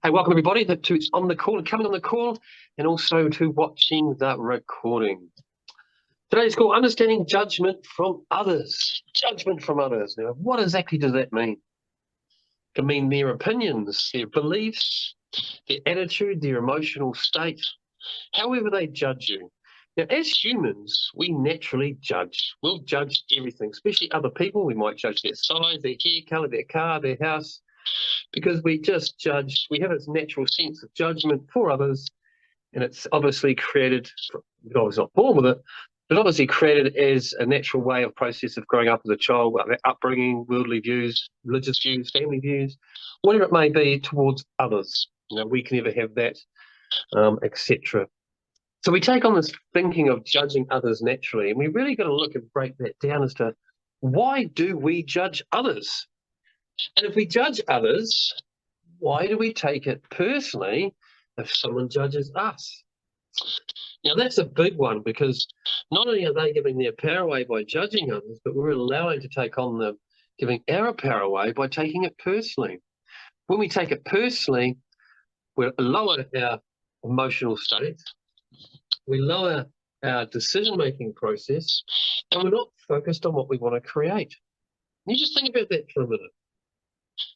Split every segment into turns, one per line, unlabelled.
Hey, welcome everybody to on the call, coming on the call, and also to watching the recording. Today's call, understanding judgment from others. Judgment from others. Now, what exactly does that mean? It can mean their opinions, their beliefs, their attitude, their emotional state, however they judge you. Now, as humans, we naturally judge. We'll judge everything, especially other people. We might judge their size, their hair colour, their car, their house, because we just judge. We have this natural sense of judgment for others, and it's obviously created, I was not born with it, but obviously created as a natural way of process of growing up as a child, upbringing, worldly views, religious views, family views, whatever it may be towards others. We can never have that, etc. So we take on this thinking of judging others naturally, and we really got to look and break that down as to why do we judge others? And if we judge others, why do we take it personally if someone judges us? Now, that's a big one, because not only are they giving their power away by judging others, but we're allowing to take on the giving our power away by taking it personally. When we take it personally, we lower our emotional state, we lower our decision-making process, and we're not focused on what we want to create. You just think about that for a minute.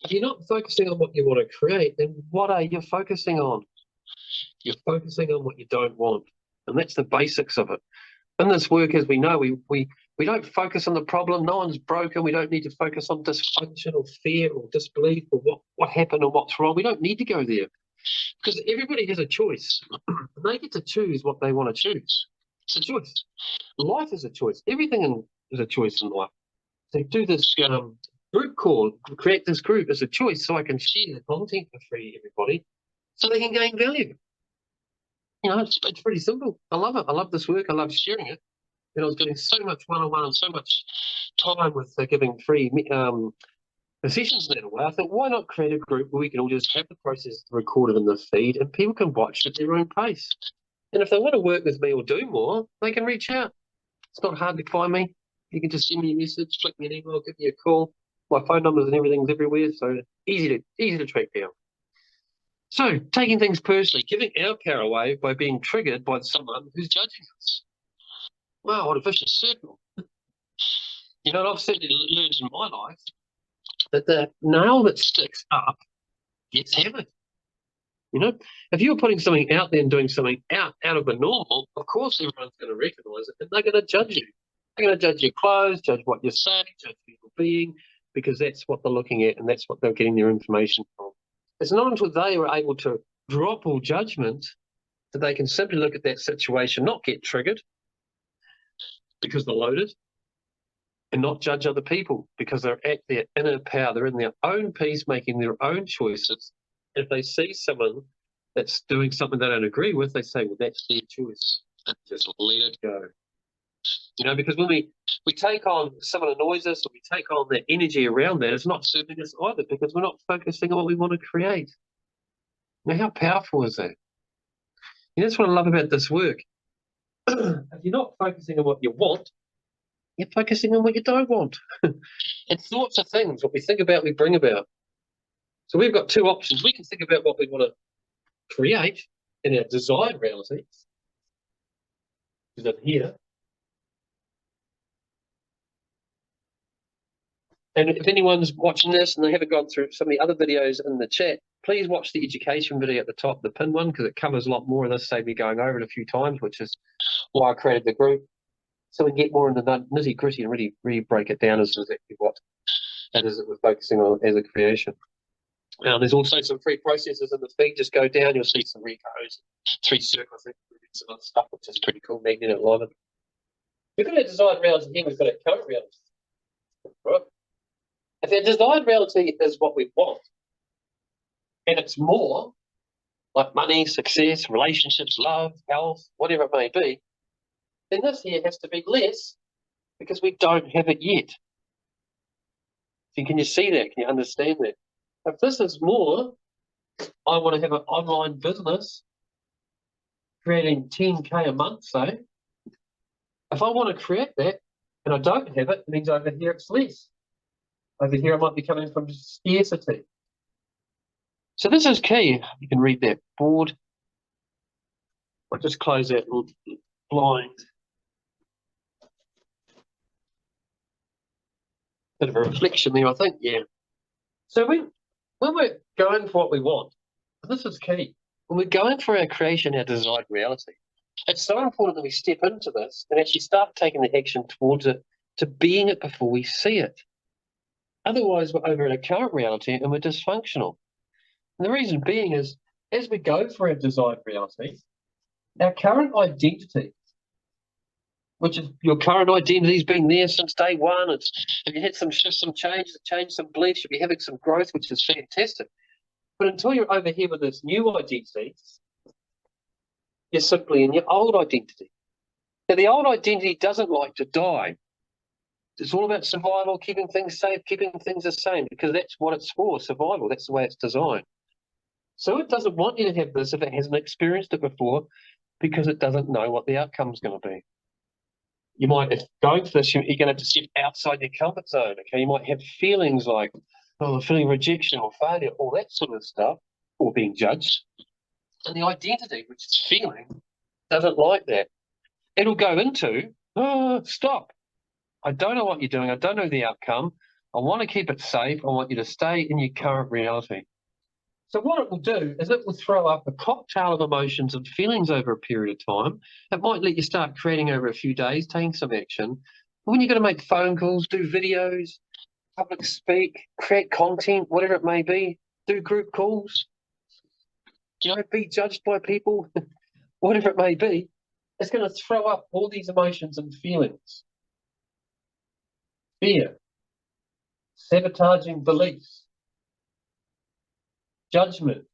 If you're not focusing on what you want to create, then what are you focusing on? You're focusing on what you don't want. And that's the basics of it. In this work, as we know, we don't focus on the problem. No one's broken. We don't need to focus on dysfunction or fear or disbelief or what happened or what's wrong. We don't need to go there, because everybody has a choice. They get to choose what they want to choose. It's a choice. Life is a choice. Everything is a choice in life. So do this group call, create this group as a choice, so I can share the content for free to everybody so they can gain value. It's pretty simple. I love it. I love this work. I love sharing it. And I was getting so much one-on-one and so much time with giving free sessions in that way. I thought, why not create a group where we can all just have the process recorded in the feed and people can watch at their own pace. And if they want to work with me or do more, they can reach out. It's not hard to find me. You can just send me a message, flick me an email, give me a call. My phone numbers and everything's everywhere, so easy to track down. So, taking things personally, giving our power away by being triggered by someone who's judging us. Wow, what a vicious circle. And I've certainly learned in my life that the nail that sticks up gets hammered. If you're putting something out there and doing something out of the normal, of course everyone's going to recognise it, and they're going to judge you. They're going to judge your clothes, judge what you're saying, judge who you're being, because that's what they're looking at and that's what they're getting their information from. It's not until they are able to drop all judgment that they can simply look at that situation, not get triggered because they're loaded, and not judge other people because they're at their inner power. They're in their own peace, making their own choices. And if they see someone that's doing something they don't agree with, they say, well, that's their choice, and just let it go. Because when we take on someone annoys us, or we take on that energy around that, it's not serving us either, because we're not focusing on what we want to create. Now, how powerful is that? That's what I love about this work. If you're not focusing on what you want, you're focusing on what you don't want. And thoughts are things. What we think about, we bring about. So we've got two options. We can think about what we want to create in our desired reality, which is in here. And if anyone's watching this and they haven't gone through some of the other videos in the chat, please watch the education video at the top, the pinned one, because it covers a lot more of this, save me going over it a few times, which is why I created the group, so we can get more into the nitty-gritty and really break it down as to exactly what that is that we're focusing on as a creation. There's also some free processes in the feed. Just go down, you'll see some recos, 3 circles, some other stuff, which is pretty cool, magnet alignment. We've got our desired reality here, we've got our current reality. Right? If our desired reality is what we want, and it's more, like money, success, relationships, love, health, whatever it may be, then this here has to be less, because we don't have it yet. So can you see that? Can you understand that? If this is more, I want to have an online business creating 10K a month, say. If I want to create that and I don't have it, it means over here it's less. Over here I might be coming from scarcity. So this is key. You can read that board. I'll just close that little blind. Bit of a reflection there, I think, yeah. So when we're going for what we want, and this is key, when we're going for our creation, our desired reality, it's so important that we step into this and actually start taking the action towards it, to being it before we see it. Otherwise, we're over in our current reality and we're dysfunctional. And the reason being is, as we go for our desired reality, our current identity, which is your current identity's been there since day one. It's if you had some shifts, some change some beliefs, you'll be having some growth, which is fantastic. But until you're over here with this new identity, you're simply in your old identity. Now, the old identity doesn't like to die. It's all about survival, keeping things safe, keeping things the same, because that's what it's for, survival. That's the way it's designed. So it doesn't want you to have this if it hasn't experienced it before, because it doesn't know what the outcome's going to be. You might, if going for this, you're going to have to step outside your comfort zone. Okay, you might have feelings like, oh, feeling rejection or failure, all that sort of stuff, or being judged. And the identity, which is feeling, doesn't like that. It'll go into, oh, stop. I don't know what you're doing. I don't know the outcome. I want to keep it safe. I want you to stay in your current reality. So what it will do is it will throw up a cocktail of emotions and feelings over a period of time. It might let you start creating over a few days, taking some action. But when you're going to make phone calls, do videos, public speak, create content, whatever it may be, do group calls, be judged by people, whatever it may be, it's going to throw up all these emotions and feelings. Fear, sabotaging beliefs, judgment.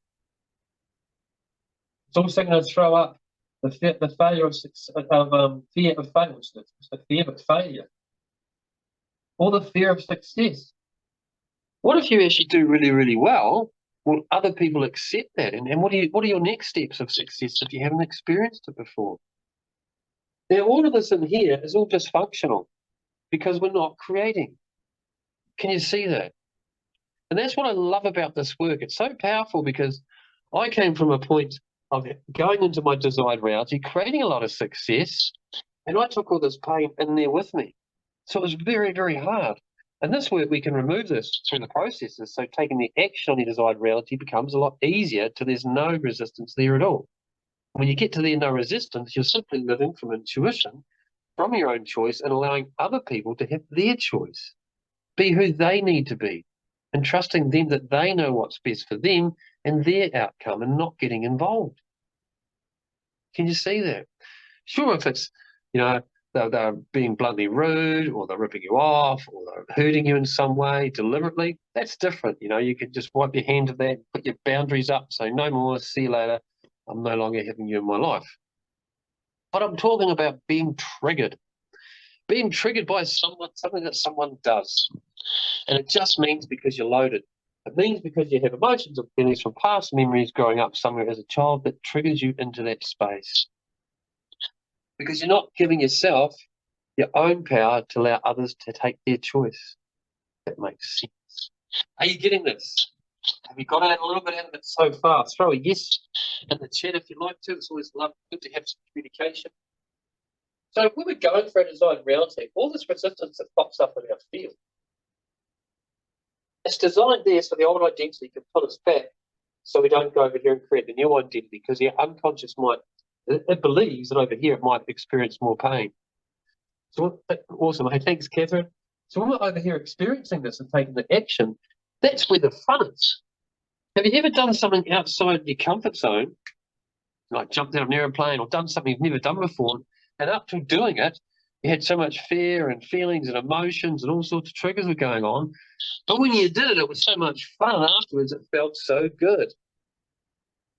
It's also going to throw up the failure of fear of failure, the fear of failure, or the fear of success. What if you actually do really, really well? Will other people accept that? And what are your next steps of success if you haven't experienced it before? Now, all of this in here is all dysfunctional because we're not creating. Can you see that? And that's what I love about this work. It's so powerful because I came from a point of going into my desired reality, creating a lot of success, and I took all this pain in there with me. So it was very, very hard. And this work, we can remove this through the processes. So taking the action on your desired reality becomes a lot easier till there's no resistance there at all. When you get to the no resistance, you're simply living from intuition, from your own choice, and allowing other people to have their choice, be who they need to be, and trusting them that they know what's best for them and their outcome, and not getting involved. Can you see that? Sure, if it's, they're being bluntly rude, or they're ripping you off, or they're hurting you in some way deliberately, that's different. You could just wipe your hand at that, put your boundaries up, say no more, see you later, I'm no longer having you in my life. But I'm talking about being triggered by something that someone does. And it just means because you're loaded. It means because you have emotions or feelings from past memories growing up somewhere as a child that triggers you into that space. Because you're not giving yourself your own power to allow others to take their choice. That makes sense. Are you getting this? Have you got a little bit out of it so far? Throw a yes in the chat if you'd like to. It's always good to have some communication. So when we're going for a desired reality, all this resistance that pops up in our field, it's designed there so the old identity can pull us back so we don't go over here and create the new identity, because the unconscious it believes that over here it might experience more pain. So awesome. Hey, thanks, Catherine. So when we're over here experiencing this and taking the action, that's where the fun is. Have you ever done something outside your comfort zone, like jumped out of an airplane or done something you've never done before, and up to doing it, you had so much fear and feelings and emotions and all sorts of triggers were going on. But when you did it, it was so much fun, and afterwards it felt so good.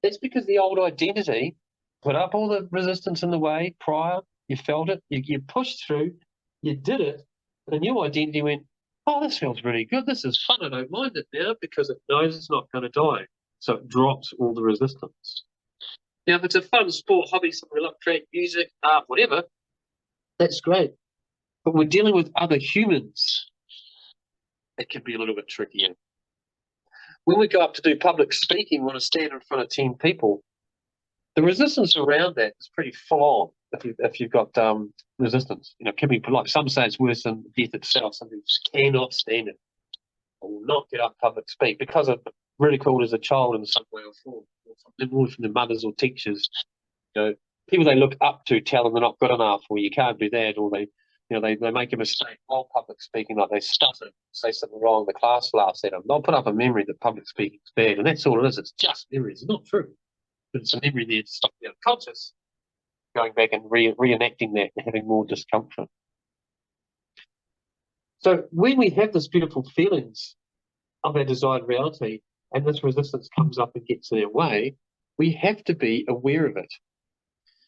That's because the old identity put up all the resistance in the way prior. You felt it, you pushed through, you did it, and the new identity went, oh, this feels really good. This is fun. I don't mind it now because it knows it's not going to die. So it drops all the resistance. Now, if it's a fun sport, hobby, something we love, create music, art, whatever, that's great. But we're dealing with other humans. It can be a little bit trickier. When we go up to do public speaking, we want to stand in front of 10 people. The resistance around that is pretty full on if you've got resistance. Can be like some say it's worse than death itself. Some people just cannot stand it or will not get up public speak because of ridiculed as a child in some way or form, or from their mothers or teachers. People they look up to tell them they're not good enough, or you can't do that, or they make a mistake while public speaking, like they stutter, say something wrong, the class laughs at them. They'll put up a memory that public speaking is bad, and that's all it is. It's just memories. It's not true. But it's a memory there to stop the unconscious going back and reenacting that and having more discomfort. So when we have this beautiful feelings of our desired reality and this resistance comes up and gets in our way, we have to be aware of it.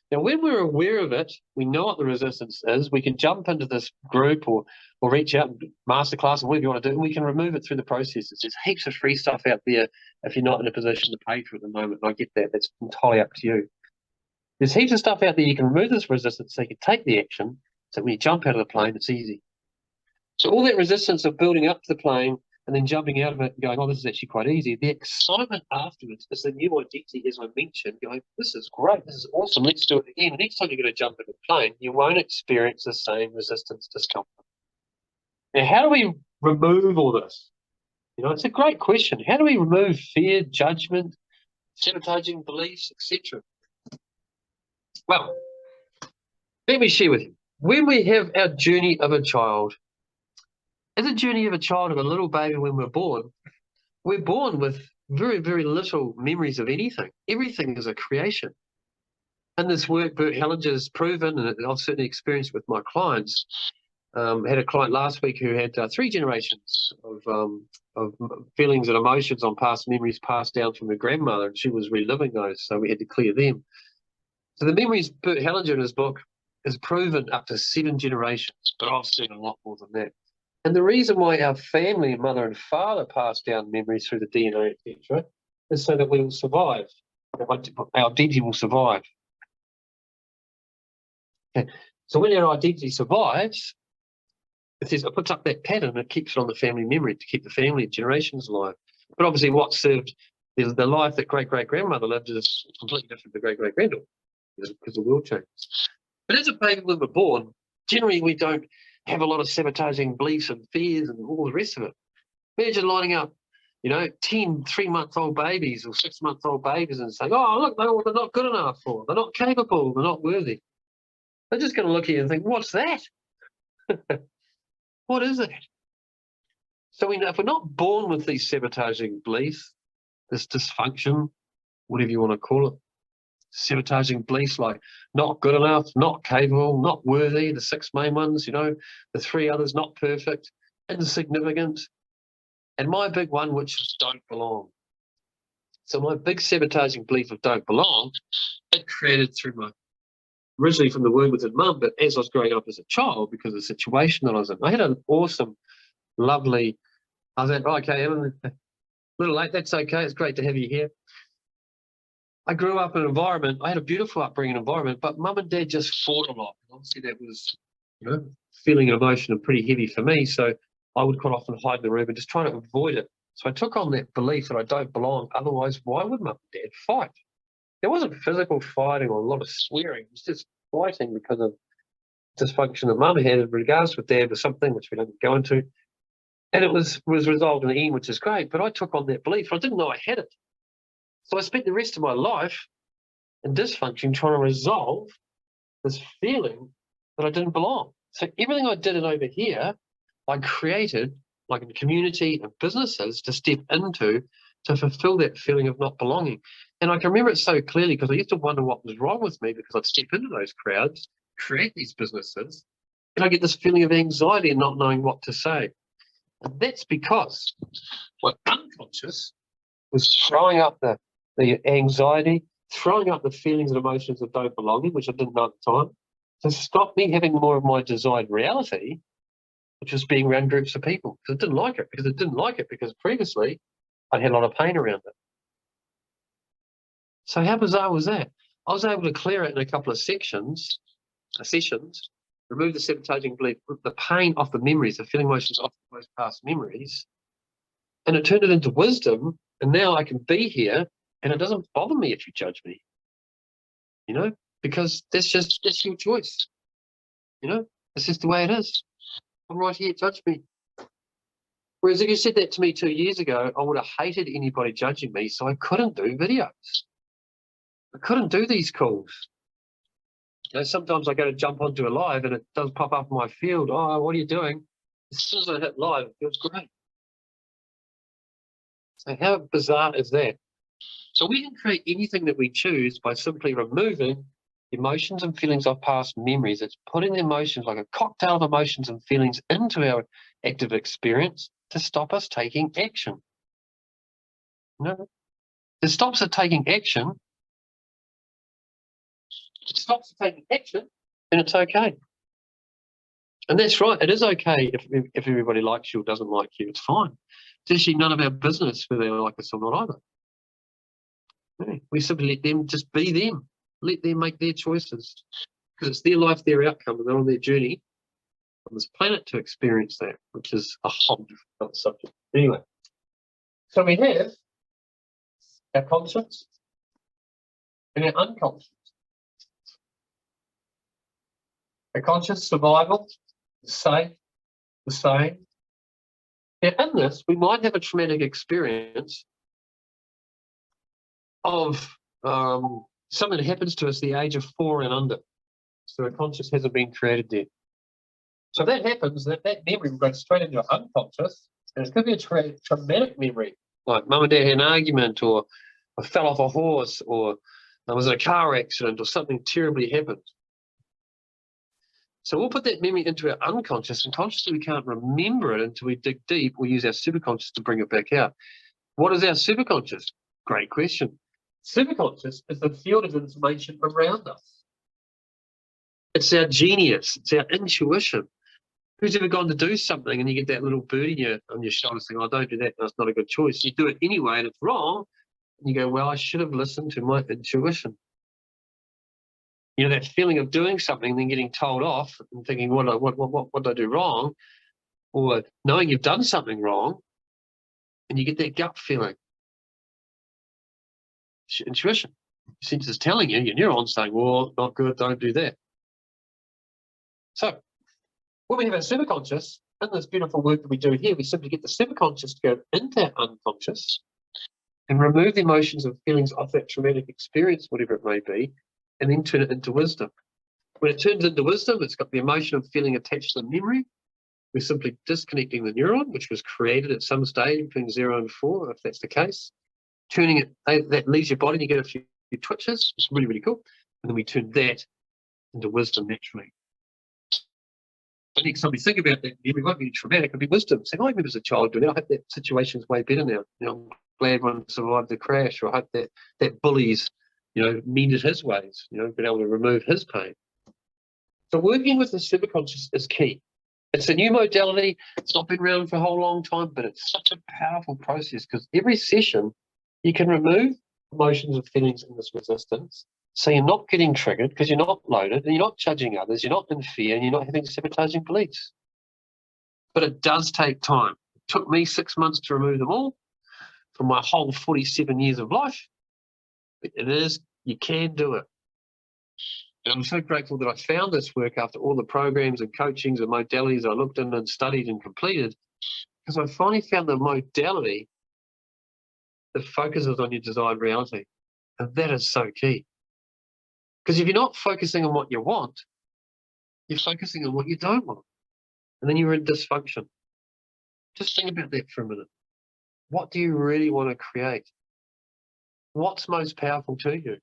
Now, when we're aware of it, we know what the resistance is. We can jump into this group or reach out and masterclass or whatever you want to do, and we can remove it through the processes. There's heaps of free stuff out there if you're not in a position to pay for it at the moment. And I get that. That's entirely up to you. There's heaps of stuff out there you can remove this resistance so you can take the action. So when you jump out of the plane, it's easy. So all that resistance of building up to the plane and then jumping out of it and going, oh, this is actually quite easy. The excitement afterwards is the new identity, as I mentioned, going, this is great, this is awesome, let's do it again. The next time you're going to jump into the plane, you won't experience the same resistance discomfort. Now, how do we remove all this? It's a great question. How do we remove fear, judgment, sabotaging beliefs, etc.? Well, let me share with you. When we have our journey of a child, as a journey of a child, of a little baby when we're born with very, very little memories of anything. Everything is a creation. And this work Bert Hellinger's proven, and I've certainly experienced with my clients. Had a client last week who had 3 generations of feelings and emotions on past memories passed down from her grandmother, and she was reliving those, so we had to clear them. So the memories Bert Hellinger in his book has proven up to 7 generations, but I've seen a lot more than that. And the reason why our family, mother and father, pass down memories through the DNA, etc., is so that we will survive. Our identity will survive. Okay. So when our identity survives, it puts up that pattern, it keeps it on the family memory to keep the family generations alive. But obviously what served the life that great-great-grandmother lived is completely different to great-great-granddaughter because the world changes. But as a baby when we're born, generally we don't have a lot of sabotaging beliefs and fears and all the rest of it. Imagine lining up, 10 3-month-old babies or 6-month-old babies and saying, oh, look, they're not good enough, or they're not capable, they're not worthy. They're just going to look at you and think, what's that? What is it? So if we're not born with these sabotaging beliefs, this dysfunction, whatever you want to call it, sabotaging beliefs like not good enough, not capable, not worthy, the 6 main ones, the 3 others, not perfect, insignificant, and my big one, which is don't belong. So my big sabotaging belief of don't belong, it created originally from the womb within mum, but as I was growing up as a child, because of the situation that I was in, I had an awesome, lovely, I was like, okay, Ellen, a little late, that's okay, it's great to have you here. I grew up in an environment, I had a beautiful upbringing environment, but mum and dad just fought a lot. Obviously that was, feeling and emotion and pretty heavy for me. So I would quite often hide in the room and just try to avoid it. So I took on that belief that I don't belong. Otherwise, why would mum and dad fight? There wasn't physical fighting or a lot of swearing. It was just fighting because of dysfunction that mum had in regards with dad or something, which we don't go into. And it was resolved in the end, which is great. But I took on that belief. I didn't know I had it. So I spent the rest of my life in dysfunction trying to resolve this feeling that I didn't belong. So everything I did over here, I created, like in community and businesses, to step into to fulfill that feeling of not belonging. And I can remember it so clearly because I used to wonder what was wrong with me, because I'd step into those crowds, create these businesses, and I get this feeling of anxiety and not knowing what to say. And that's because my unconscious was throwing up the anxiety, throwing up the feelings and emotions of don't belonging, which I didn't know at the time, to stop me having more of my desired reality, which was being around groups of people. Because I didn't like it, because previously I'd had a lot of pain around it. So how bizarre was that? I was able to clear it in a couple of sessions, remove the sabotaging belief, the pain off the memories, the feeling emotions off those past memories, and it turned it into wisdom And now I can be here, and it doesn't bother me if you judge me, because that's your choice. It's just the way it is. I'm right here, judge me. Whereas if you said that to me 2 years ago, I would have hated anybody judging me, so I couldn't do videos. I couldn't do these calls. Sometimes I go to jump onto a live and it does pop up in my field. Oh, what are you doing? As soon as I hit live, it feels great. So how bizarre is that? So we can create anything that we choose by simply removing emotions and feelings of past memories. It's putting the emotions, like a cocktail of emotions and feelings, into our active experience to stop us taking action. It stops us taking action. It stops us taking action, and it's okay. And that's right. It is okay if everybody likes you or doesn't like you. It's fine. It's actually none of our business whether they like us or not either. We simply let them just be them. Let them make their choices, because it's their life, their outcome, and they're on their journey on this planet to experience that, which is a whole different subject. Anyway, so we have our conscious and our unconscious. Our conscious survival, safe, the same. Now, in this, we might have a traumatic experience of something that happens to us the age of 4 and under. So our conscious hasn't been created yet. So if that happens, that memory will go straight into your unconscious, and it's going to be a traumatic memory, like mum and dad had an argument, or I fell off a horse, or I was in a car accident, or something terribly happened. So we'll put that memory into our unconscious, and consciously we can't remember it until we dig deep. We use our superconscious to bring it back out. What is our superconscious? Great question. Superconscious is the field of information around us. It's our genius. It's our intuition. Who's ever gone to do something and you get that little bird on your shoulder saying, oh, don't do that, that's not a good choice. You do it anyway and it's wrong. And you go, well, I should have listened to my intuition. That feeling of doing something and then getting told off and thinking, what did I do wrong? Or knowing you've done something wrong, and you get that gut feeling. Intuition. Sense is telling you, your neurons saying, well, not good, don't do that. So when we have our superconscious, in this beautiful work that we do here, we simply get the superconscious to go into our unconscious and remove the emotions and feelings of that traumatic experience, whatever it may be, and then turn it into wisdom. When it turns into wisdom, it's got the emotion and feeling attached to the memory. We're simply disconnecting the neuron, which was created at some stage between 0 and 4, if that's the case. Turning it, that leaves your body, and you get a few twitches. It's really, really cool. And then we turn that into wisdom naturally. So next time we think about that, it won't be traumatic, it'll be wisdom. Saying, I remember as a child doing it. I hope that situation's way better now. I'm glad everyone survived the crash, or I hope that bully's, mended his ways, been able to remove his pain. So working with the superconscious is key. It's a new modality. It's not been around for a whole long time, but it's such a powerful process, because every session you can remove emotions and feelings in this resistance. So you're not getting triggered because you're not loaded, and you're not judging others, you're not in fear, and you're not having sabotaging beliefs. But it does take time. It took me 6 months to remove them all from my whole 47 years of life. But you can do it. And I'm so grateful that I found this work after all the programs and coachings and modalities I looked in and studied and completed, because I finally found the modality that focuses on your desired reality. And that is so key. Because if you're not focusing on what you want, you're focusing on what you don't want. And then you're in dysfunction. Just think about that for a minute. What do you really want to create? What's most powerful to you?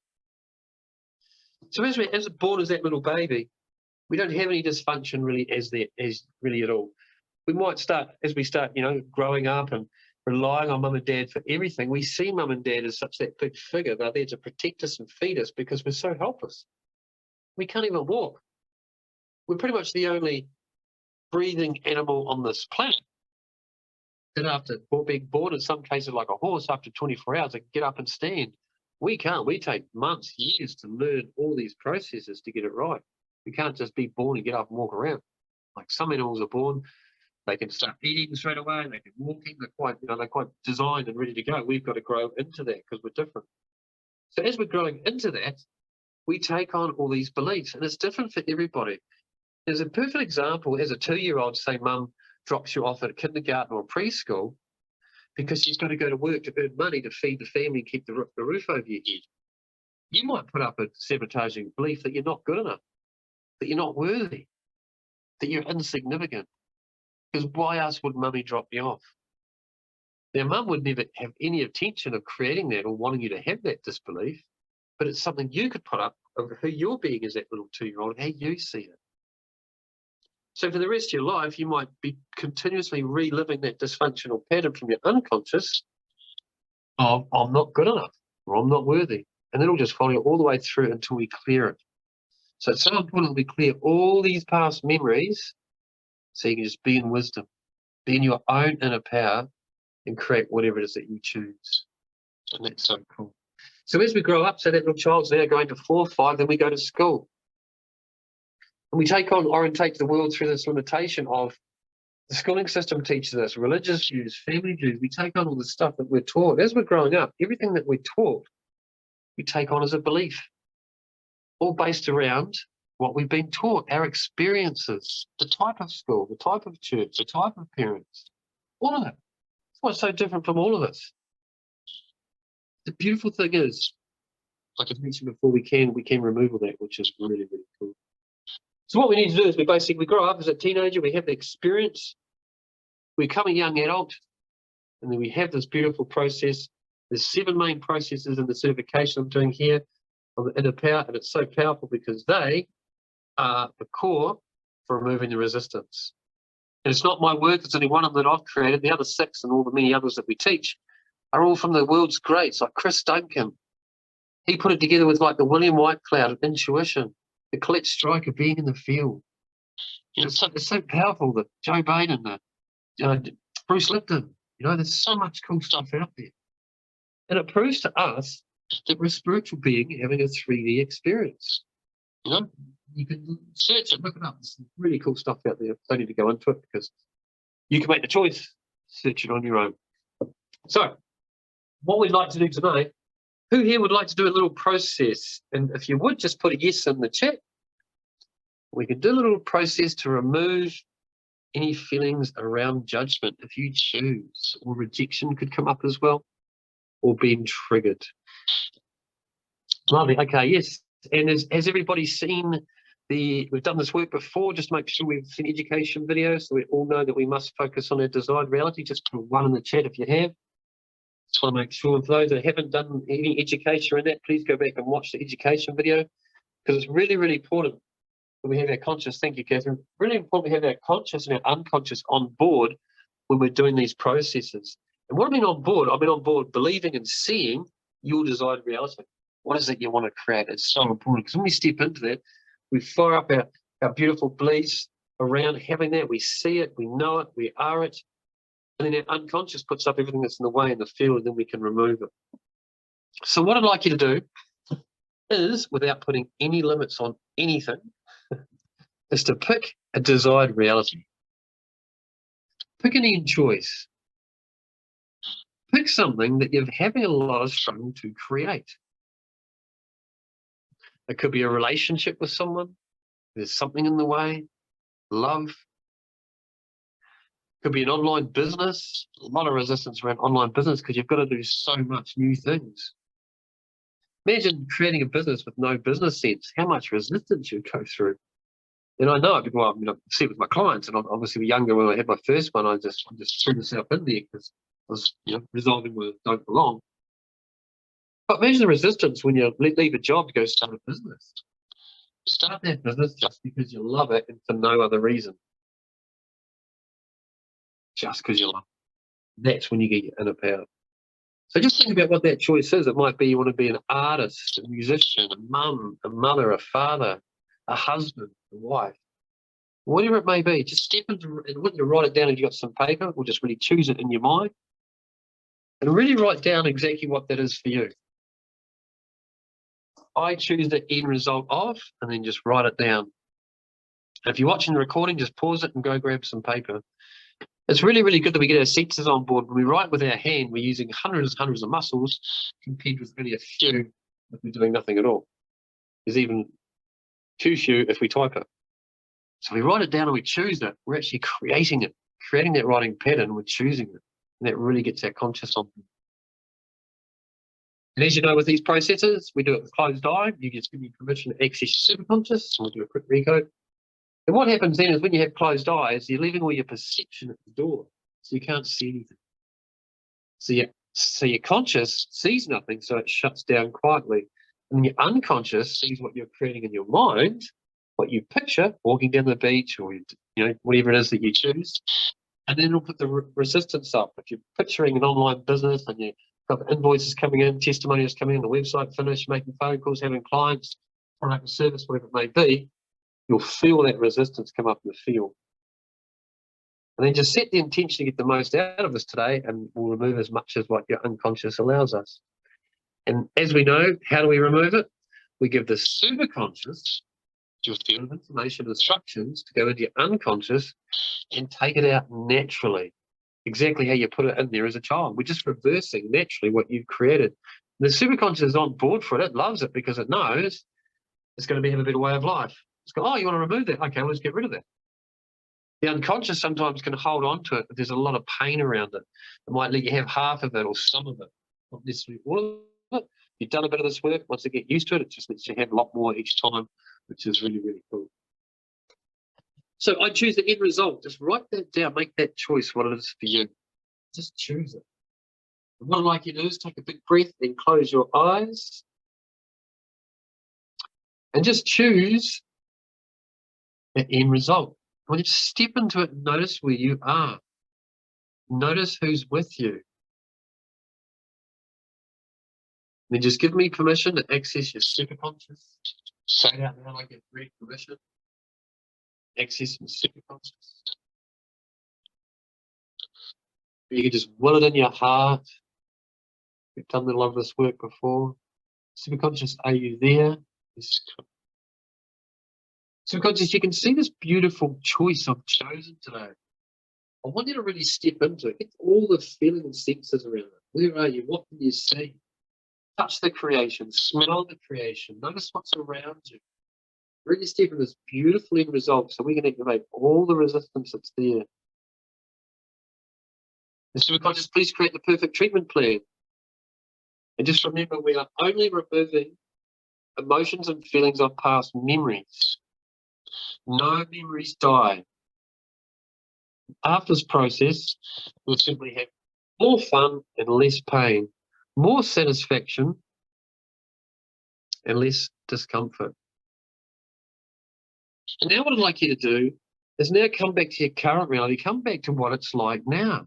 So as born as that little baby, we don't have any dysfunction really as really at all. We might start, as we start, growing up and relying on mum and dad for everything. We see mum and dad as such that big figure. They're there to protect us and feed us because we're so helpless. We can't even walk. We're pretty much the only breathing animal on this planet that, after being born, in some cases like a horse, after 24 hours, they can get up and stand. We can't. We take months, years to learn all these processes to get it right. We can't just be born and get up and walk around. Like some animals are born, They can start eating straight away. They can walking. They're quite designed and ready to go. We've got to grow into that because we're different. So as we're growing into that, we take on all these beliefs, and it's different for everybody. There's a perfect example as a 2-year-old, say, mum drops you off at kindergarten or preschool because she's got to go to work to earn money to feed the family and keep the roof over your head. You might put up a sabotaging belief that you're not good enough, that you're not worthy, that you're insignificant. Because why else would mummy drop you off? Now, mum would never have any intention of creating that or wanting you to have that disbelief, but it's something you could put up of who you're being as that little 2-year-old, how you see it. So for the rest of your life, you might be continuously reliving that dysfunctional pattern from your unconscious of, I'm not good enough, or I'm not worthy. And it'll just follow you all the way through until we clear it. So it's so important that we clear all these past memories so you can just be in wisdom, be in your own inner power and create whatever it is that you choose. And that's so cool. So as we grow up, so that little child's now going to 4 or 5, then we go to school. And we orientate the world through this limitation of the schooling system teaches us religious views, family views. We take on all the stuff that we're taught. As we're growing up, everything that we're taught, we take on as a belief, all based around what we've been taught, our experiences, the type of school, the type of church, the type of parents, all of it. That's what's so different from all of us. The beautiful thing is, like I mentioned before, we can remove all that, which is really, really cool. So what we need to do is we grow up as a teenager, we have the experience, we become a young adult, and then we have this beautiful process. There's 7 main processes in the certification I'm doing here on the inner power, and it's so powerful because they are the core for removing the resistance. And it's not my work, it's only one of them that I've created. The other 6 and all the many others that we teach are all from the world's greats, like Chris Duncan. He put it together with like the William White Cloud of intuition, the Colette Striker being in the field. You know, it's so powerful that Joe Baden, Bruce Lipton, you know, there's so much cool stuff out there. And it proves to us that we're a spiritual being having a 3D experience. You know, you can search it, look it up. There's some really cool stuff out there. I don't need to go into it because you can make the choice, search it on your own. So, what we'd like to do today, who here would like to do a little process? And if you would, just put a yes in the chat. We can do a little process to remove any feelings around judgment if you choose, or rejection could come up as well, or being triggered. Lovely. Okay, yes. And has everybody seen we've done this work before? Just make sure we've seen education videos so we all know that we must focus on our desired reality. Just put 1 in the chat if you have. Just want to make sure for those that haven't done any education in that, please go back and watch the education video because it's really, really important that we have our conscious, thank you, Catherine, really important we have our conscious and our unconscious on board when we're doing these processes. And what I mean on board, I mean on board believing and seeing your desired reality. What is it you want to create? It's so important because when we step into that, we fire up our beautiful beliefs around having that. We see it, we know it, we are it. And then our unconscious puts up everything that's in the way in the field, and then we can remove it. So what I'd like you to do is, without putting any limits on anything, is to pick a desired reality. Pick an end choice. Pick something that you're having a lot of struggle to create. It could be a relationship with someone. There's something in the way. Love. Could be an online business. A lot of resistance around online business because you've got to do so much new things. Imagine creating a business with no business sense. How much resistance you'd go through. And I know it. Well, I see it with my clients, and obviously younger when I had my first one, I just threw myself in there because I was resolving where I don't belong. But imagine the resistance when you leave a job to go start a business. Start that business just because you love it and for no other reason. Just because you love it. That's when you get your inner power. So just think about what that choice is. It might be you want to be an artist, a musician, a mum, a mother, a father, a husband, a wife. Whatever it may be, just step into it. When you write it down and you've got some paper, or just really choose it in your mind and really write down exactly what that is for you. I choose the end result of, and then just write it down. If you're watching the recording, just pause it and go grab some paper It's really, really good that we get our senses on board. When we write with our hand, we're using hundreds and hundreds of muscles compared with only a few if we're doing nothing at all. There's even too few if we type it. So we write it down and we choose it. We're actually creating it, creating that writing pattern. We're choosing it. And that really gets our conscious on. And as you know, with these processes, we do it with closed eye. You just give me permission to access your superconscious. We'll do a quick recode. And what happens then is when you have closed eyes, you're leaving all your perception at the door. So you can't see anything. So your conscious sees nothing, so it shuts down quietly. And your unconscious sees what you're creating in your mind, what you picture, walking down the beach or whatever it is that you choose. And then it'll put the resistance up. If you're picturing an online business and you've got invoices coming in, testimonials coming in, the website finished, making phone calls, having clients, product or service, whatever it may be, you'll feel that resistance come up in the field. And then just set the intention to get the most out of this today, and we'll remove as much as what your unconscious allows us. And as we know, how do we remove it? We give the superconscious your field of information instructions to go into your unconscious and take it out naturally. Exactly how you put it in there as a child. We're just reversing naturally what you've created. And the superconscious is on board for it. It loves it because it knows it's going to have a better way of life. It's going, oh, you want to remove that? Okay, let's get rid of that. The unconscious sometimes can hold on to it if there's a lot of pain around it. It might let you have half of it or some of it, not necessarily all of it. You've done a bit of this work. Once you get used to it, it just lets you have a lot more each time, which is really, really cool. So I choose the end result. Just write that down. Make that choice what it is for you. Just choose it. And what I'd like you to do is take a big breath, then close your eyes. And just choose the end result. When you step into it, notice where you are. Notice who's with you. Then just give me permission to access your superconscious. Say it out loud, I get free permission. Access my superconscious. You can just will it in your heart. We've done a lot of this work before. Superconscious, are you there? Superconscious, you can see this beautiful choice I've chosen today. I want you to really step into it. Get all the feeling and senses around it. Where are you? What can you see? Touch the creation. Smell the creation. Notice what's around you. Really step into this beautiful end result so we can activate all the resistance that's there. And superconscious, please create the perfect treatment plan. And just remember, we are only removing emotions and feelings of past memories. No memories die. After this process, we'll simply have more fun and less pain, more satisfaction and less discomfort. And now what I'd like you to do is now come back to your current reality, come back to what it's like now.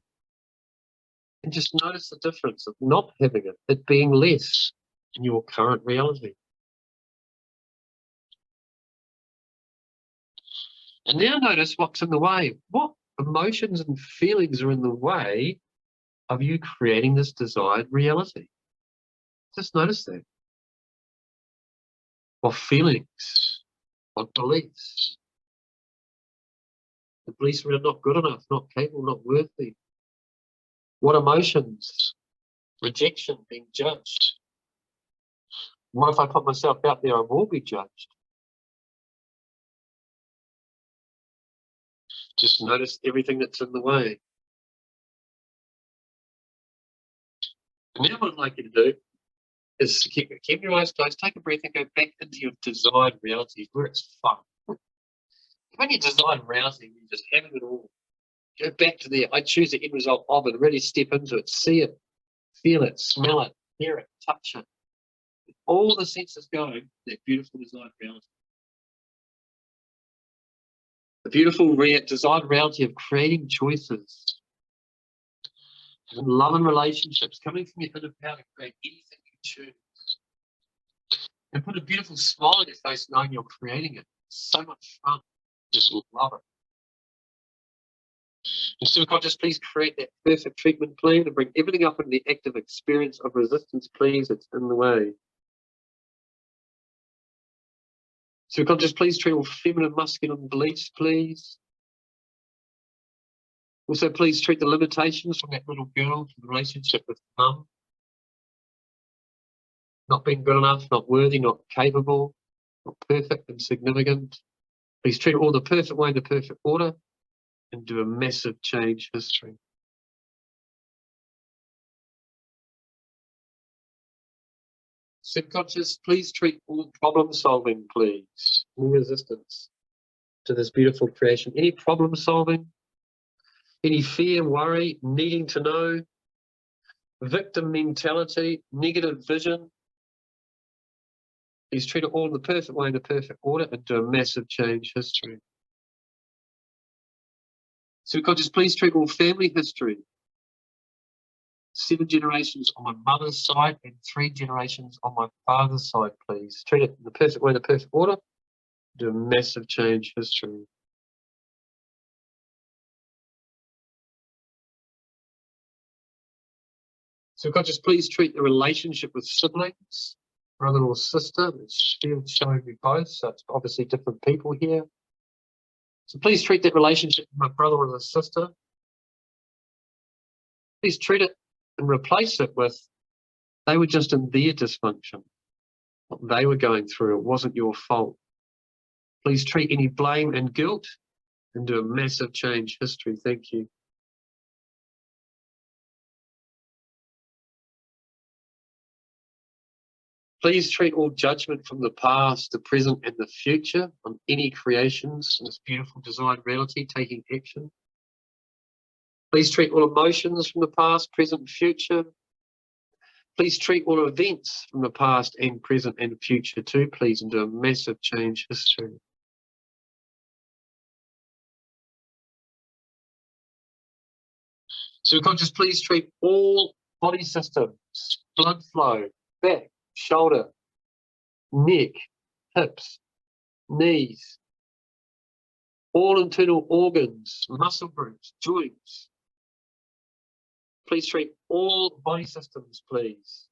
And just notice the difference of not having it being less in your current reality. And now notice what's in the way. What emotions and feelings are in the way of you creating this desired reality? Just notice that. What feelings? What beliefs? The beliefs we're not good enough, not capable, not worthy. What emotions? Rejection, being judged. What if I put myself out there, I will be judged? Just notice everything that's in the way. And now what I'd like you to do is to keep your eyes closed, take a breath and go back into your desired reality where it's fun. When you design reality, you're just having it all. Go back to there. I choose the end result of it, really step into it, see it, feel it, smell it, hear it, touch it. All the senses going, that beautiful desired reality. The beautiful desired reality of creating choices, and love and relationships, coming from your inner power to create anything you choose. And put a beautiful smile on your face knowing you're creating it. It's so much fun. Just love it. And superconscious, please create that perfect treatment plan and bring everything up into the active experience of resistance, please. It's in the way. Superconscious, please treat all feminine, masculine beliefs, please. Also, please treat the limitations from that little girl in the relationship with mum. Not being good enough, not worthy, not capable, not perfect, insignificant. Please treat it all the perfect way in the perfect order and do a massive change history. Subconscious, please treat all problem solving, please. Any resistance to this beautiful creation. Any problem solving, any fear, worry, needing to know, victim mentality, negative vision. Please treat it all in the perfect way, in the perfect order, and do a massive change history. Subconscious, please treat all family history. 7 generations on my mother's side and 3 generations on my father's side, please. Treat it in the perfect way, in the perfect order. Do a massive change history. Subconscious, please treat the relationship with siblings, brother or sister. It's showing me both, so it's obviously different people here. So please treat that relationship with my brother or sister. Please treat it and replace it with, they were just in their dysfunction. What they were going through, it wasn't your fault. Please treat any blame and guilt and do a massive change history. Thank you. Please treat all judgment from the past, the present, and the future on any creations in this beautiful desired reality taking action. Please treat all emotions from the past, present, and future. Please treat all events from the past and present and future too, please, and do a massive change history. So just please treat all body systems, blood flow, back, shoulder, neck, hips, knees, all internal organs, muscle groups, joints. Please treat all body systems, please.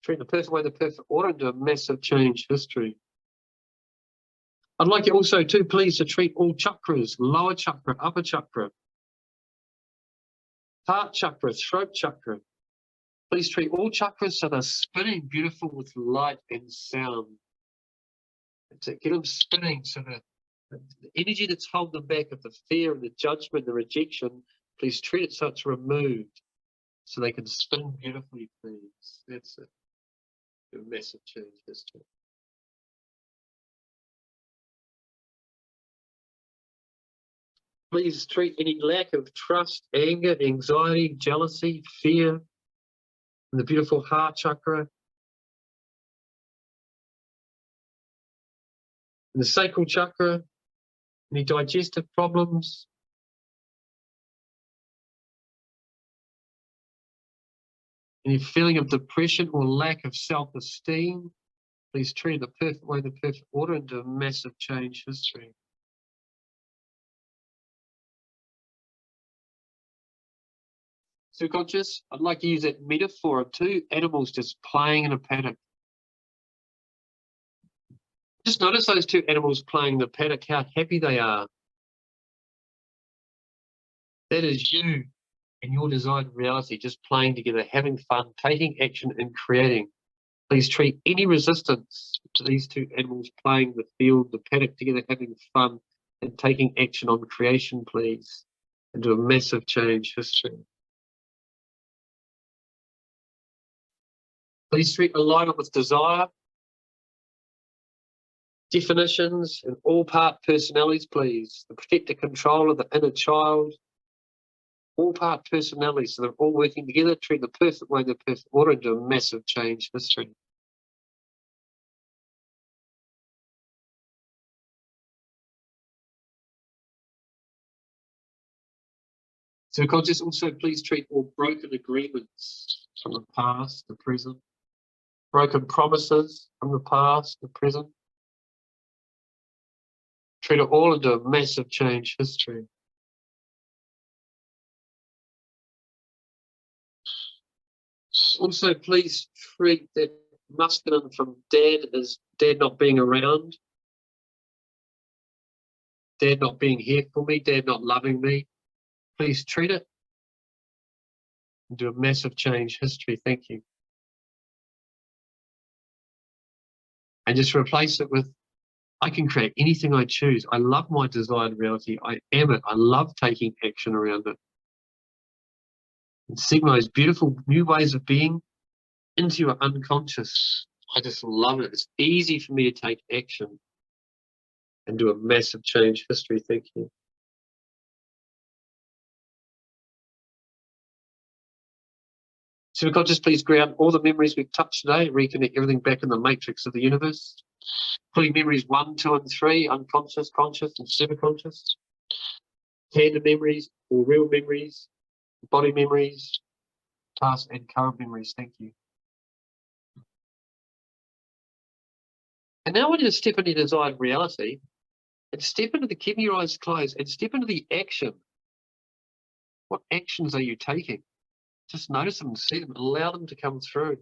Treat the perfect way, the perfect order, and do a massive change history. I'd like you also too, please, to treat all chakras, lower chakra, upper chakra, heart chakra, throat chakra. Please treat all chakras so they're spinning beautiful with light and sound. To get them spinning so that the energy that's holding them back of the fear and the judgment, the rejection, please treat it so it's removed so they can spin beautifully, please. That's it. Do a massive change history. Please treat any lack of trust, anger, anxiety, jealousy, fear in the beautiful heart chakra. In the sacral chakra, any digestive problems. Any feeling of depression or lack of self-esteem, please treat it the perfect way, the perfect order, and do a massive change history. Subconscious, I'd like to use that metaphor of 2 animals just playing in a paddock. Just notice those 2 animals playing in the paddock, how happy they are. That is you and your desired reality, just playing together, having fun, taking action and creating. Please treat any resistance to these 2 animals playing the field, the paddock together, having fun and taking action on creation, please, and do a massive change history. Please treat alignment with desire, definitions, and all part personalities, please. The protector control of the inner child, all part personalities, so they're all working together, treat the perfect way, the perfect order, and do a massive change history. So conscious, also please treat all broken agreements from the past, the present, broken promises from the past, the present. Treat it all and do a massive change history. Also, please treat that masculine from dad as dad not being around, dad not being here for me, dad not loving me. please treat it and do a massive change history. Thank you. And just replace it with, I can create anything I choose. I love my desired reality. I am it. I love taking action around it. And signal those beautiful new ways of being into your unconscious. I just love it. It's easy for me to take action and do a massive change history. Thank you. Superconscious, please ground all the memories we've touched today, reconnect everything back in the matrix of the universe. Pulling memories 1, 2, and 3, unconscious, conscious, and superconscious. Tandem memories, or real memories, body memories, past and current memories. Thank you. And now I want you to step into your desired reality and step into the, keeping your eyes closed, and step into the action. What actions are you taking? Just notice them and see them, allow them to come through.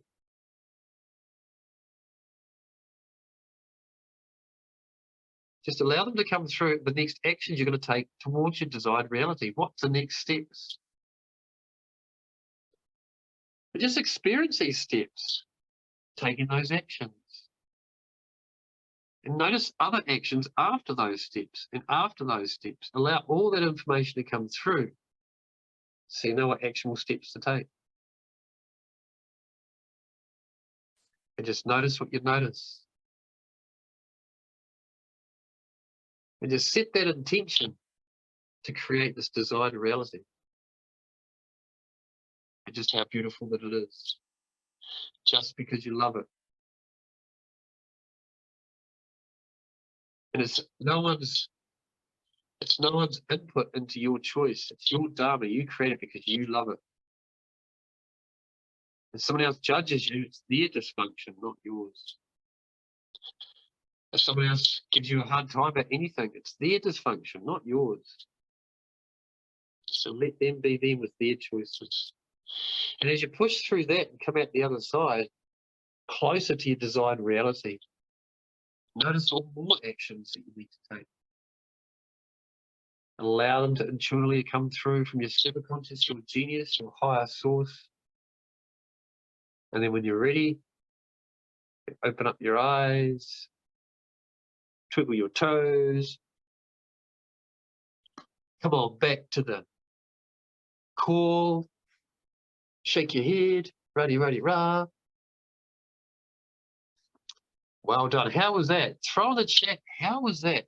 Just allow them to come through. The next actions you're going to take towards your desired reality. What's the next steps? But just experience these steps, taking those actions. And notice other actions after those steps and after those steps. Allow all that information to come through so you know what actionable steps to take. And just notice what you notice. And just set that intention to create this desired reality. And just how beautiful that it is. Just because you love it. And it's no one's input into your choice. It's your dharma. You create it because you love it. If someone else judges you, it's their dysfunction, not yours. If someone else gives you a hard time about anything, it's their dysfunction, not yours. So let them be them with their choices. And as you push through that and come out the other side, closer to your desired reality, notice all more actions that you need to take. Allow them to intuitively come through from your superconscious, your genius, your higher source. And then when you're ready, open up your eyes, twiddle your toes. Come on, back to the call. Shake your head. Ruddy, ruddy, rah. Well done. How was that? Throw in the chat. How was that?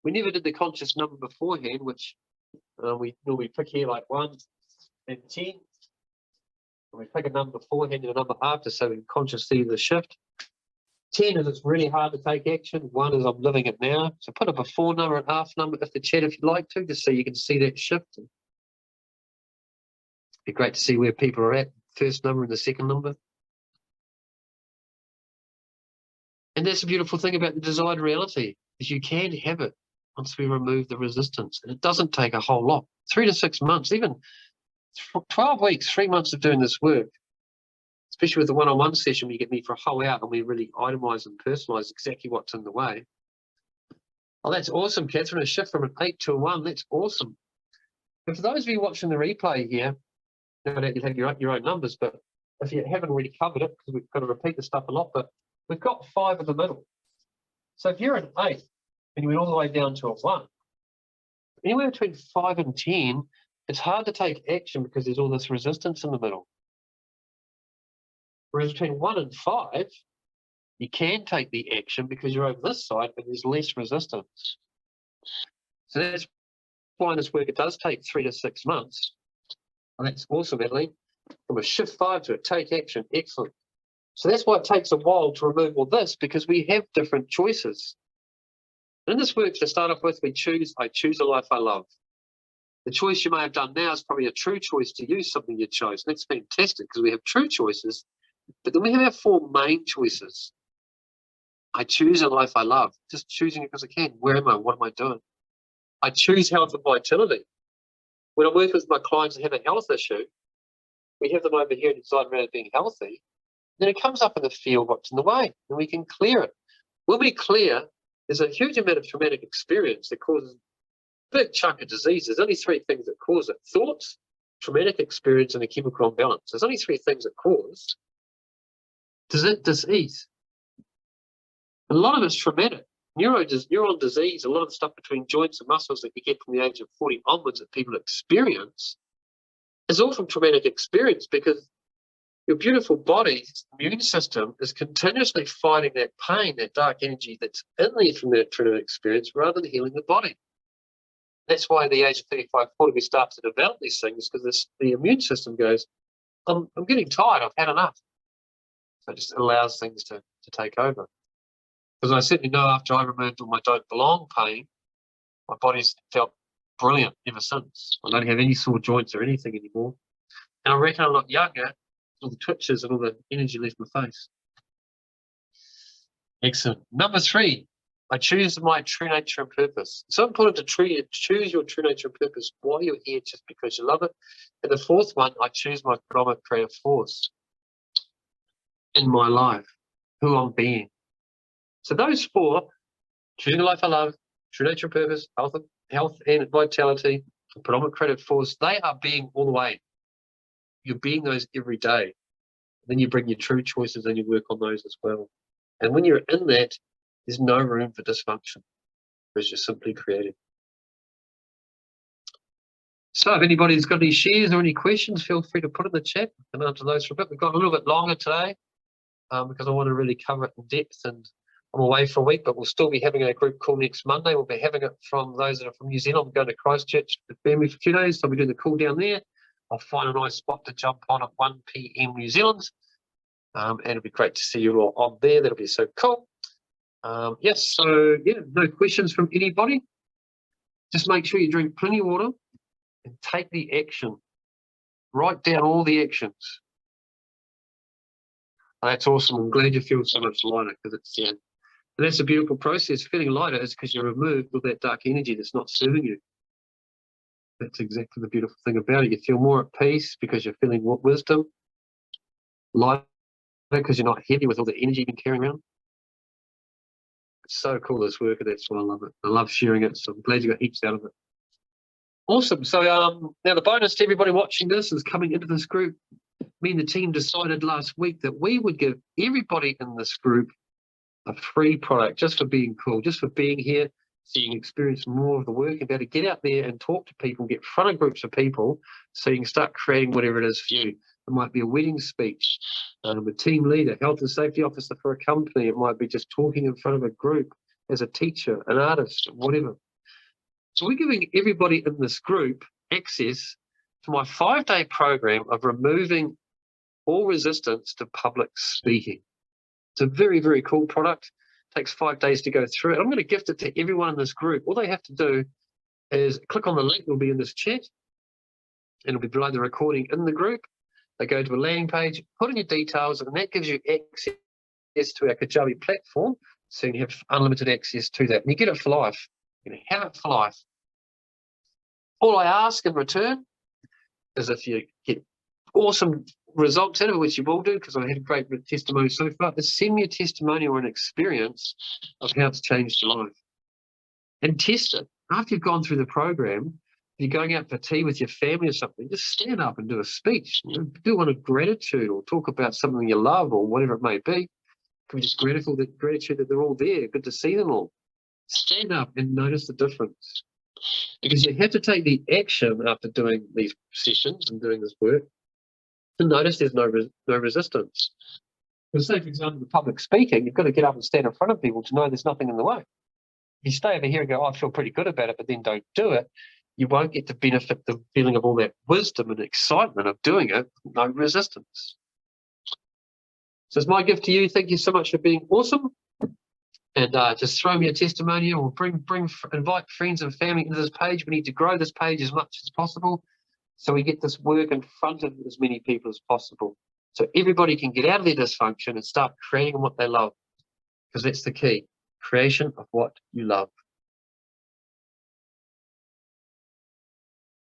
We never did the conscious number beforehand, which we normally pick here like 1 and 10. And we pick a number beforehand and a number after, so we can consciously see the shift. 10 is it's really hard to take action. 1 is I'm living it now. So put a before number and after number in the chat if you'd like to, just so you can see that shift. It'd be great to see where people are at, first number and the second number. And that's the beautiful thing about the desired reality, is you can have it once we remove the resistance. And it doesn't take a whole lot. 3 to 6 months, even 12 weeks, 3 months of doing this work, especially with the one-on-one session where you get me for a whole hour and we really itemize and personalize exactly what's in the way. Oh, that's awesome, Catherine. A shift from an 8 to a 1. That's awesome. And for those of you watching the replay here, no doubt you have your own numbers, but if you haven't already covered it, because we've got to repeat the stuff a lot, but we've got 5 in the middle. So if you're an 8 and you went all the way down to a 1, anywhere between 5 and 10, it's hard to take action because there's all this resistance in the middle. Whereas between 1 and 5, you can take the action because you're over this side, but there's less resistance. So that's why in this work it does take 3 to 6 months. And that's awesome, Adeline. From a shift 5 to a take action, excellent. So that's why it takes a while to remove all this, because we have different choices. And in this work, to start off with, I choose a life I love. The choice you may have done now is probably a true choice to use something you chose. That's fantastic because we have true choices, but then we have our 4 main choices. I choose a life I love, just choosing it because I can. Where am I? What am I doing? I choose health and vitality. When I work with my clients that have a health issue, we have them over here and decide around being healthy. Then it comes up in the field what's in the way, and we can clear it. When we clear, there's a huge amount of traumatic experience that causes big chunk of disease. There's only three things that cause it: thoughts, traumatic experience, and a chemical imbalance. There's only three things that cause disease. A lot of it's traumatic. Neuron disease, a lot of the stuff between joints and muscles that you get from the age of 40 onwards that people experience is all from traumatic experience, because your beautiful body's immune system is continuously fighting that pain, that dark energy that's in there from that traumatic experience, rather than healing the body. That's why at the age of 35, 40, we start to develop these things, because the immune system goes, I'm getting tired, I've had enough. So it just allows things to take over. Because I certainly know after I removed all my don't belong pain, my body's felt brilliant ever since. I don't have any sore joints or anything anymore. And I reckon I look younger, all the twitches and all the energy left my face. Excellent. Number 3, I choose my true nature and purpose. It's so important to choose your true nature and purpose while you're here, just because you love it. And the 4th one, I choose my predominant creative force in my life, who I'm being. So those 4, choosing a life I love, true nature and purpose, health and vitality, predominant creative force, they are being all the way. You're being those every day. Then you bring your true choices and you work on those as well. And when you're in that, there's no room for dysfunction, because you're simply creating. So if anybody's got any shares or any questions, feel free to put in the chat and answer those for a bit. We've got a little bit longer today because I want to really cover it in depth, and I'm away for a week, but we'll still be having a group call next Monday. We'll be having it from those that are from New Zealand. I'm going to Christchurch with family for a few days, so I'll be doing the call down there. I'll find a nice spot to jump on at 1 p.m. New Zealand, and it'll be great to see you all on there. That'll be so cool. Yes, so yeah, no questions from anybody. Just make sure you drink plenty of water and take the action. Write down all the actions. That's awesome. I'm glad you feel so much lighter, because it's and that's a beautiful process. Feeling lighter is because you removed all that dark energy that's not serving you. That's exactly the beautiful thing about it. You feel more at peace because you're feeling wisdom. Lighter because you're not heavy with all the energy you've been carrying around. It's so cool, this work, and that's why I love it. I love sharing it, so I'm glad you got heaps out of it. Awesome. So now the bonus to everybody watching this is coming into this group. Me and the team decided last week that we would give everybody in this group a free product just for being cool, just for being here, so you can experience more of the work and be able to get out there and talk to people, get in front of groups of people, so you can start creating whatever it is for you. It might be a wedding speech, a team leader, health and safety officer for a company. It might be just talking in front of a group as a teacher, an artist, whatever. So we're giving everybody in this group access to my 5-day program of removing all resistance to public speaking. It's a very, very cool product. It takes 5 days to go through it. I'm going to gift it to everyone in this group. All they have to do is click on the link. It'll be in this chat, and it'll be below the recording in the group. They go to a landing page, put in your details, and that gives you access to our Kajabi platform, so you have unlimited access to that. And you get it for life. You can have it for life. All I ask in return is, if you get awesome results out of it, which you will do, because I had a great testimony so far, is send me a testimony or an experience of how it's changed your life. And test it. After you've gone through the program, if you're going out for tea with your family or something, just stand up and do a speech. You know, do one of gratitude, or talk about something you love, or whatever it may be. Can be just gratitude that they're all there. Good to see them all. Stand up and notice the difference. Because you have to take the action after doing these sessions and doing this work to notice there's no resistance. Because say, for example, the public speaking, you've got to get up and stand in front of people to know there's nothing in the way. You stay over here and go, oh, I feel pretty good about it, but then don't do it. You won't get to benefit the feeling of all that wisdom and excitement of doing it, no resistance. So it's my gift to you. Thank you so much for being awesome. And just throw me a testimonial, or invite friends and family into this page. We need to grow this page as much as possible, so we get this work in front of as many people as possible, so everybody can get out of their dysfunction and start creating what they love, because that's the key: creation of what you love.